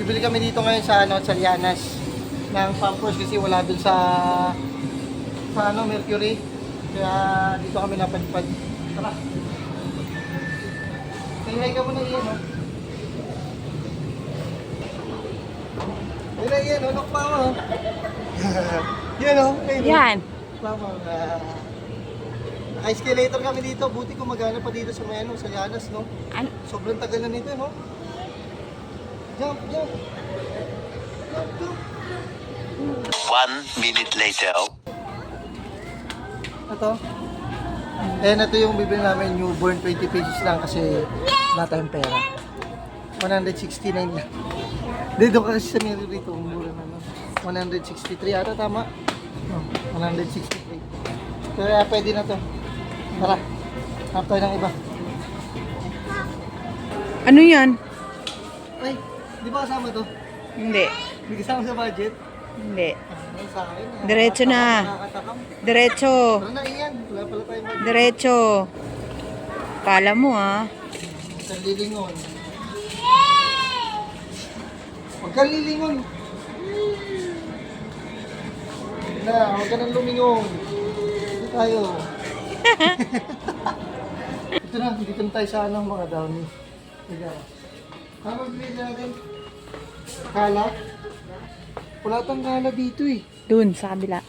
bibili kami dito ngayon sa ano, sa Lianas ng Pampers kasi wala dun sa ano, Mercury. Kaya dito kami napadpad. Tara. Tingnan ka muna iyan, oh. Tingnan iyan, oh. Nokpa mo, oh. Yan, oh. Yan. Tama. Naka-escalator kami dito. Buti kung magana pa dito sa may ano, sa Lianas, no? Sobrang tagal na nito, no? Jump, jump. Jump, jump. 1 minute later. Ito. Ito yung bibili namin, newborn, 20 pesos lang kasi wala tayong pera. 169 lang. Dito kasi sa meron rito, mura na, no? 163 ata, tama? No, 163. Kaya pwede na to. Tara, hanap tayo ng iba. Ano yan? Ay, di ba kasama to? Hindi. Hindi kasama sa budget? Hindi. Ano sa akin? Diretso na. Nakakatakam. Diretso. Tara na, iyan. Wala pala tayong budget. Diretso. Kala mo ah. Huwag kang lilingon. Huwag kang lilingon. Na, huwag ka nang lumingon. Dito tayo. Dito na tayo sa ano, mga downy. Tiga. Ano bibili natin? Kala? Wala tang kala dito eh. Dun sa kabila.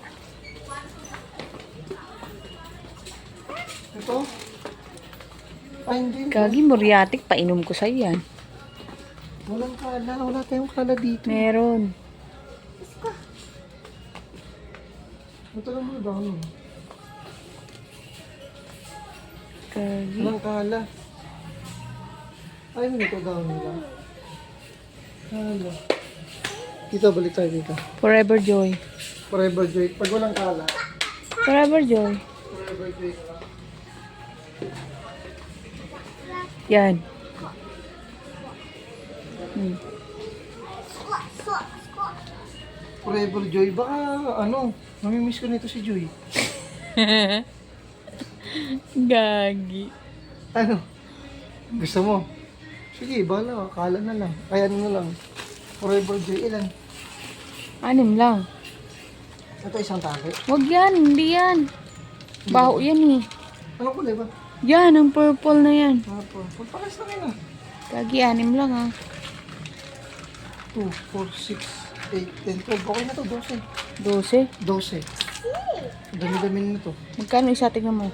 Ito? Ay, hindi. Gagi, muriatic. Painom ko sa'yo yan. Walang kala. Wala tayong kala dito. Meron. Ito lang mga downy. Gagi. Walang kala. Ay, ito downy lang. Kala. Dito, balik tayo dito. Forever Joy. Forever Joy. Pag walang kala, Forever Joy. Forever Joy lang. Yan. Hmm. Forever Joy. Baka, ano, mamimiss ko nito si Joy. Gagi. Ano? Gusto mo? Sige, bala. Kala na lang. Kaya ano na lang. Forever Joy. Ilan? 6 lang. Ito isang tali. Wag yan. Hindi yan. Baho yan eh. Ano kulay ba? Yan, ang purple na yan. Pagpakas na nga. Gagi, 6 lang ah. 2, 4, 6, 8, 10, 12. Okay na to, 12. 12. 12. Dami-dami na to. Magkano isa? Tingnan mo.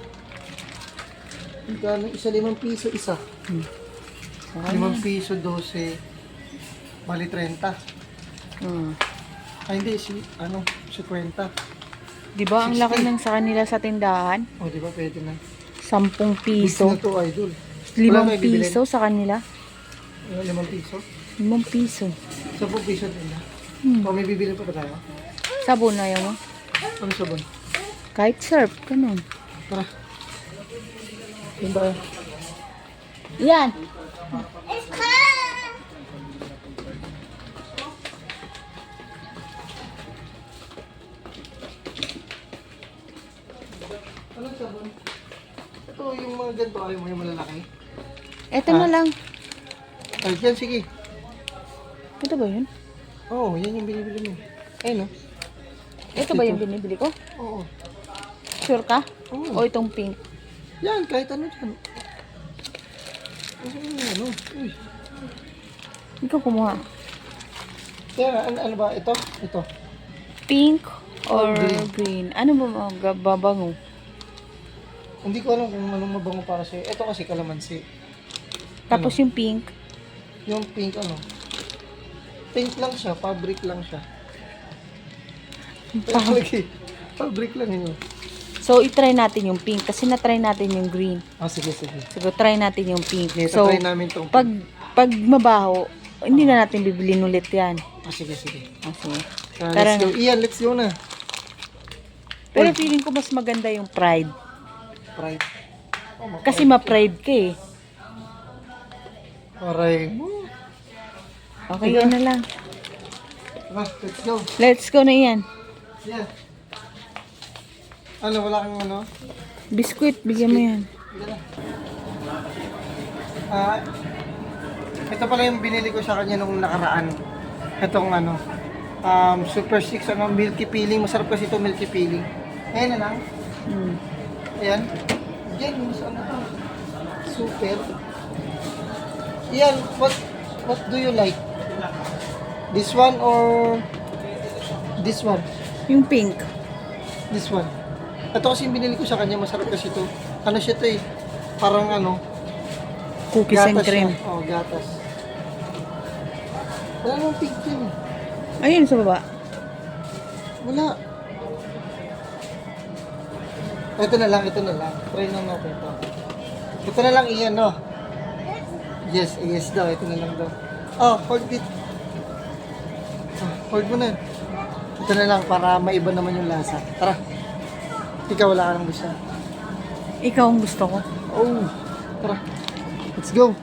Magkano? Isa 5 piso, isa. 5 piso, 12. Bali 30. Hmm. Ay hindi, ano, 50. Di ba ang 60. laki ng sa kanila sa tindahan? O, di ba pwede na? 10 Piso piso. na to, idol. 5 Wala kayo bibilin? piso sa kanila? 5 piso? 5 piso. 10 piso din na. Hmm. O, may bibili pa ba tayo? Sabon na yun. Ano sabon? Kahit surf, ganun. Tara. Yan ba? Yan. Anong sabon? Ito, yung mga ganito, ayaw mo yung malalaki. Ito na lang. Ay, yan, sige. Ito ba yun? Oo, yan yung binibili mo. Ayun, no? Ito ba yung binibili ko? Oo. Sure ka? Oo. O itong pink? Yan, kahit ano dyan. Ano? Uy. Ikaw kumuha. Kaya, ano ba? Ito? Ito. Pink or Green. green? Ano ba babango? Hindi ko alam kung anong mabango para sa'yo. Ito kasi kalamansi. Tapos yung pink? Yung pink ano? Pink lang siya, fabric lang siya. Lagi, fabric lang yun. So, itry natin yung pink kasi na-try natin yung green. Ah, sige, sige. So, try natin yung pink. Okay, So, try namin tong pag mabaho, hindi na natin bibilin ulit yan. Ah, sige, sige. Okay. Tara, let's go. Iyan, let's go na. Pero feeling ko mas maganda yung pride. Pride. Kasi ma-pride ka eh. Aray. Okay, yan na lang. Tara, let's go. Let's go na yan. Yan. Ano, wala kang ano? Biskuit, bigyan mo yan. Ah, ito pala yung binili ko sa kanya nung nakaraan. Itong ano, Super 6, ano, milky peeling. Masarap kasi ito, milky peeling. Ayan na lang. Mm. Ayan. Diyan, mas ano to. Super. Iyan, what do you like? This one or this one? Yung pink. This one. Ito kasi yung binili ko sa kanya, masarap kasi ito. Ano siya to eh? Parang ano, Cookies and cream. siya. Oh, gatas. Wala namang pink yun eh. Ayun sa baba. Wala. Ito na lang, ito na lang. Try na natin ito. Ito na lang iyan, no? Yes, yes daw. Ito na lang daw. Oh, hold it. Oh, hold mo na. Ito na lang para maiba naman yung lasa. Tara. Ikaw wala ka nang gusto. Ikaw ang gusto ko. Oh, tara. Let's go.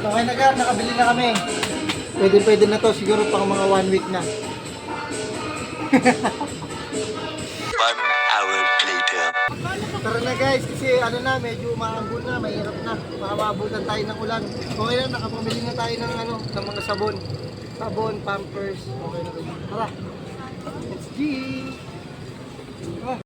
Okay na Gar, nakabili na kami. Pwede na to, siguro pang mga 1 week na. 1 hour later. Tara na guys, kasi ano na, medyo maambon na, mahirap na. Baka maabutan tayo ng ulan. Okay na, nakapamili na tayo ng ano, ng mga sabon. Sabon, pampers, okay na rin. Tara. Let's go. Tara.